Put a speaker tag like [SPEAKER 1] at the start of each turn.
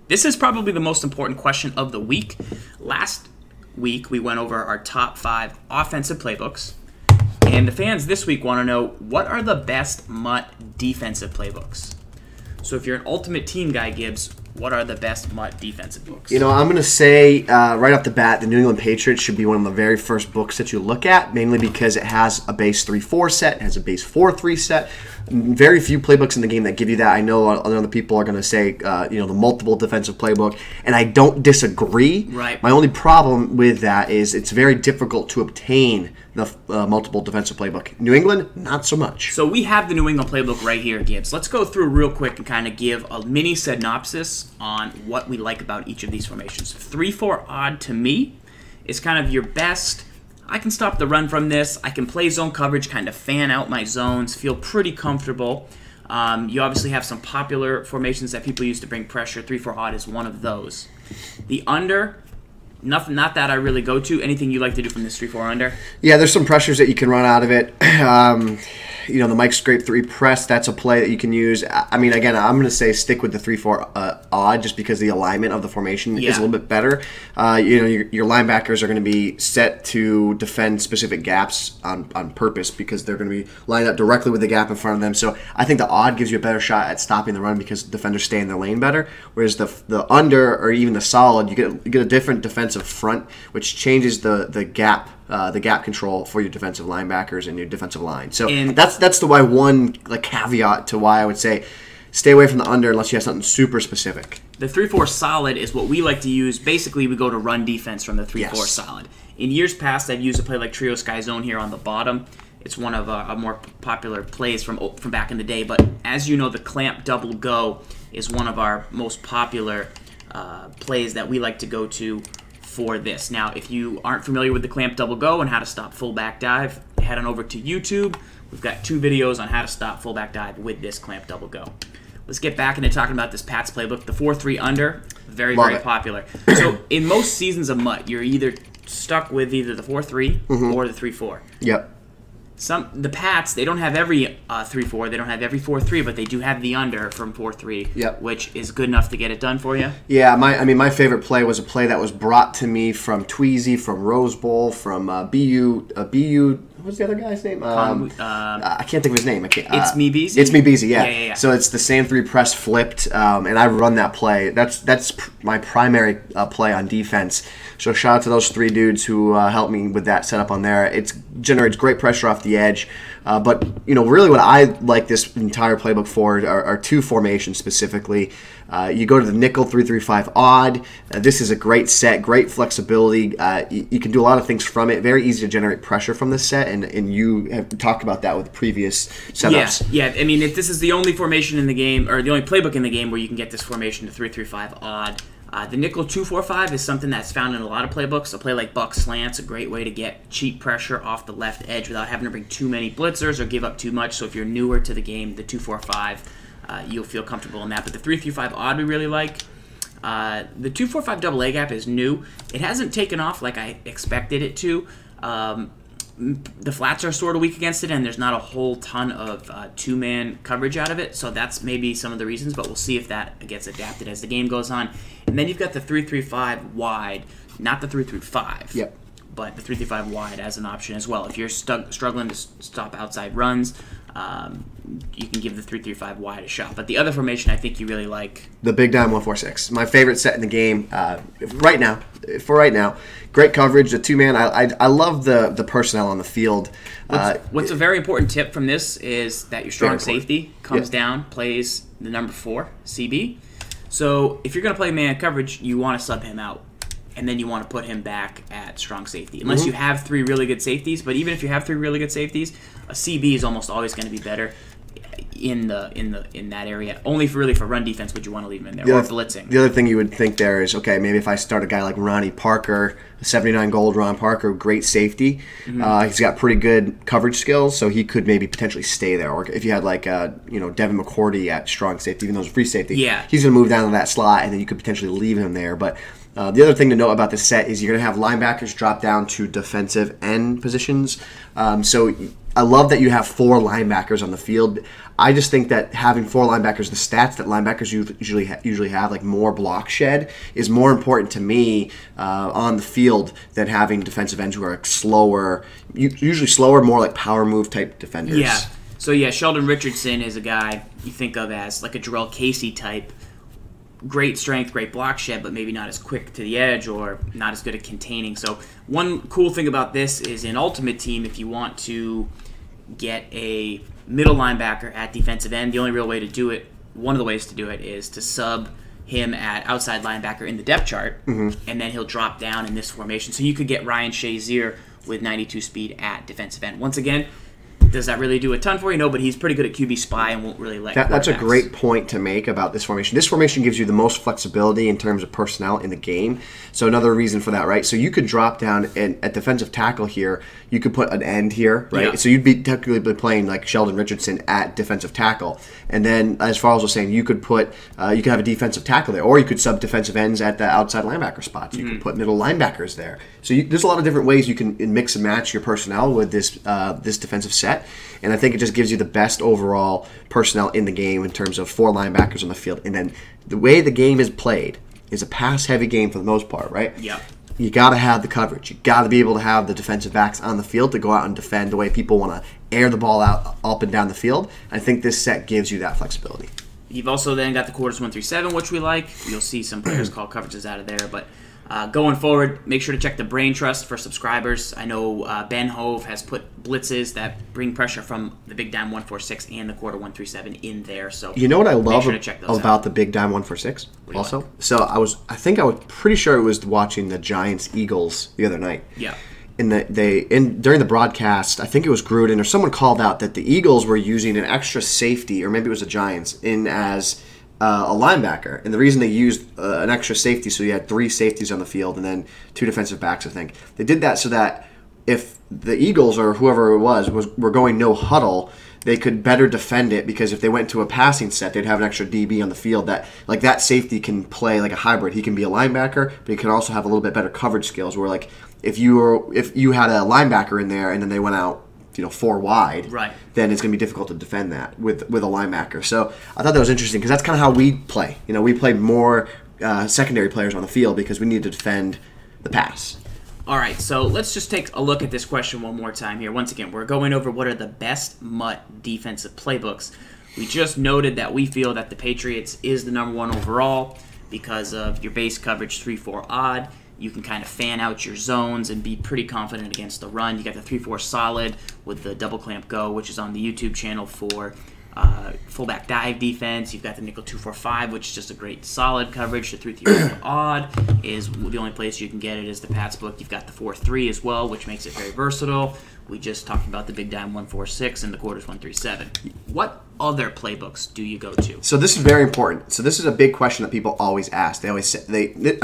[SPEAKER 1] This is probably the most important question of the week. Last week, we went over our top 5 offensive playbooks. And the fans this week want to know, what are the best MUT defensive playbooks? So if you're an ultimate team guy, Gibbs, what are the best MUT defensive books?
[SPEAKER 2] You know, I'm going to say right off the bat, the New England Patriots should be one of the very first books that you look at, mainly because it has a base 3-4 set, it has a base 4-3 set. Very few playbooks in the game that give you that. I know other people are going to say, the multiple defensive playbook, and I don't disagree.
[SPEAKER 1] Right.
[SPEAKER 2] My only problem with that is it's very difficult to obtain the multiple defensive playbook. New England, not so much.
[SPEAKER 1] So we have the New England playbook right here, Gibbs. Let's go through real quick and kind of give a mini synopsis on what we like about each of these formations. 3-4 odd to me is kind of your best. I can stop the run from this. I can play zone coverage, kind of fan out my zones, feel pretty comfortable. You obviously have some popular formations that people use to bring pressure. 3-4 odd is one of those. The under, not that I really go to. Anything you like to do from this 3-4 under?
[SPEAKER 2] Yeah, there's some pressures that you can run out of it. The Mike Scrape 3 press, that's a play that you can use. I mean, again, I'm going to say stick with the 3-4 odd just because the alignment of the formation is a little bit better. Your linebackers are going to be set to defend specific gaps on purpose because they're going to be lined up directly with the gap in front of them. So I think the odd gives you a better shot at stopping the run because defenders stay in their lane better. Whereas the under or even the solid, you get a different defensive front, which changes the gap. The gap control for your defensive linebackers and your defensive line. So that's the one caveat to why I would say stay away from the under unless you have something super specific.
[SPEAKER 1] The 3-4 solid is what we like to use. Basically, we go to run defense from the 3-4 solid. In years past, I've used a play like Trio Sky Zone here on the bottom. It's one of a more popular plays from back in the day. But as you know, the clamp double go is one of our most popular plays that we like to go to for this. Now, if you aren't familiar with the clamp double go and how to stop fullback dive, head on over to YouTube. We've got 2 videos on how to stop fullback dive with this clamp double go. Let's get back into talking about this Pats playbook. The 4-3 under, very popular. So in most seasons of MUT, you're either stuck with either the 4-3 or the 3-4.
[SPEAKER 2] Yep.
[SPEAKER 1] The Pats, they don't have every 3-4, they don't have every 4-3, but they do have the under from 4-3, which is good enough to get it done for you.
[SPEAKER 2] Yeah, my favorite play was a play that was brought to me from Tweezy, from Rose Bowl, from BU. What's the other guy's name? I can't think of his name.
[SPEAKER 1] It's Me Beezy?
[SPEAKER 2] It's Me Beezy, yeah.
[SPEAKER 1] Yeah.
[SPEAKER 2] So it's the Sand 3 press flipped, and I run that play. That's my primary play on defense. So shout out to those 3 dudes who helped me with that setup on there. It generates great pressure off the edge. But really what I like this entire playbook for are 2 formations specifically. You go to the nickel 3-3-5 odd. This is a great set, great flexibility. You can do a lot of things from it. Very easy to generate pressure from this set, and you have talked about that with previous setups.
[SPEAKER 1] Yeah. I mean, if this is the only formation in the game, or the only playbook in the game where you can get this formation to 3-3-5 odd. The nickel 2-4-5 is something that's found in a lot of playbooks. A play like Buck Slant's a great way to get cheap pressure off the left edge without having to bring too many blitzers or give up too much. So if you're newer to the game, the 2-4-5, you'll feel comfortable in that. But the 3-3-5 odd we really like. The 2-4-5 double A gap is new. It hasn't taken off like I expected it to. The flats are sort of weak against it, and there's not a whole ton of 2-man coverage out of it, so that's maybe some of the reasons, but we'll see if that gets adapted as the game goes on. And then you've got the 3-3-5 wide, not the 3-3-5, but the 3-3-5 wide as an option as well. If you're struggling to stop outside runs, you can give the 3-3-5 wide a shot. But the other formation I think you really like,
[SPEAKER 2] the Big Dime 1-4-6, my favorite set in the game right now. Great coverage, the 2-man. I love the personnel on the field.
[SPEAKER 1] What's a very important tip from this is that your strong safety comes down, plays the number 4 CB. So if you're going to play man coverage, you want to sub him out, and then you want to put him back at strong safety. Unless you have 3 really good safeties, but even if you have 3 really good safeties, a CB is almost always going to be better in that area. Only for run defense would you want to leave him in there, or blitzing.
[SPEAKER 2] The other thing you would think there is, okay, maybe if I start a guy like Ronnie Parker, 79 gold Ron Parker, great safety. He's got pretty good coverage skills, so he could maybe potentially stay there. Or if you had like Devin McCourty at strong safety, even though he's free safety, he's going to move down to that slot, and then you could potentially leave him there. But The other thing to note about this set is you're going to have linebackers drop down to defensive end positions. So I love that you have 4 linebackers on the field. I just think that having 4 linebackers, the stats that linebackers usually have, like more block shed, is more important to me on the field than having defensive ends who are slower, usually slower, more like power move type defenders.
[SPEAKER 1] Yeah. So yeah, Sheldon Richardson is a guy you think of as like a Jarrell Casey type. Great strength, great block shed, but maybe not as quick to the edge or not as good at containing. So one cool thing about this is in Ultimate Team, if you want to get a middle linebacker at defensive end, the only real way to do it, one of the ways to do it, is to sub him at outside linebacker in the depth chart, and then he'll drop down in this formation. So you could get Ryan Shazier with 92 speed at defensive end. Once again, does that really do a ton for you? No, but he's pretty good at QB spy and won't really let
[SPEAKER 2] That's a great point to make about this formation. This formation gives you the most flexibility in terms of personnel in the game. So another reason for that, right? So you could drop down at defensive tackle here. You could put an end here, right? Yeah. So you'd be technically playing like Sheldon Richardson at defensive tackle. And then, as Farrell was saying, you could put you could have a defensive tackle there, or you could sub defensive ends at the outside linebacker spots. You could put middle linebackers there. So there's a lot of different ways you can mix and match your personnel with this this defensive set. And I think it just gives you the best overall personnel in the game in terms of 4 linebackers on the field. And then the way the game is played is a pass-heavy game for the most part, right?
[SPEAKER 1] Yeah.
[SPEAKER 2] You got to have the coverage. You got to be able to have the defensive backs on the field to go out and defend the way people want to air the ball out up and down the field. I think this set gives you that flexibility.
[SPEAKER 1] You've also then got the quarters 1 through 7, which we like. You'll see some players call coverages out of there, but going forward, make sure to check the Brain Trust for subscribers. I know Ben Hove has put blitzes that bring pressure from the Big Dime 146 and the quarter 1 through 7 in there. So
[SPEAKER 2] you know what I love about the Big Dime 146 also? Like? So I was pretty sure it was watching the Giants Eagles the other night.
[SPEAKER 1] Yeah.
[SPEAKER 2] During the broadcast, I think it was Gruden or someone called out that the Eagles were using an extra safety, or maybe it was the Giants, in as a linebacker. And the reason they used an extra safety, so you had 3 safeties on the field and then 2 defensive backs, I think. They did that so that if the Eagles or whoever it were going no huddle, they could better defend it, because if they went to a passing set, they'd have an extra DB on the field. That safety can play like a hybrid. He can be a linebacker, but he can also have a little bit better coverage skills, where like if you had a linebacker in there and then they went out 4 wide,
[SPEAKER 1] right,
[SPEAKER 2] then it's going to be difficult to defend that with a linebacker. So I thought that was interesting, because that's kind of how we play. We play more secondary players on the field because we need to defend the pass.
[SPEAKER 1] All right, so let's just take a look at this question one more time here. Once again, we're going over what are the best MUT defensive playbooks. We just noted that we feel that the Patriots is the #1 overall because of your base coverage 3-4 odd. You can kind of fan out your zones and be pretty confident against the run. You got the 3-4 solid with the double clamp go, which is on the YouTube channel for fullback dive defense. You've got the nickel 2-4-5, which is just a great solid coverage. The 3-3 odd is the only place you can get it is the Pats book. You've got the 4-3 as well, which makes it very versatile. We just talked about the Big Dime 146 and the quarters 1 through 7. What other playbooks do you go to?
[SPEAKER 2] So this is very important. So this is a big question that people always ask. They always say, right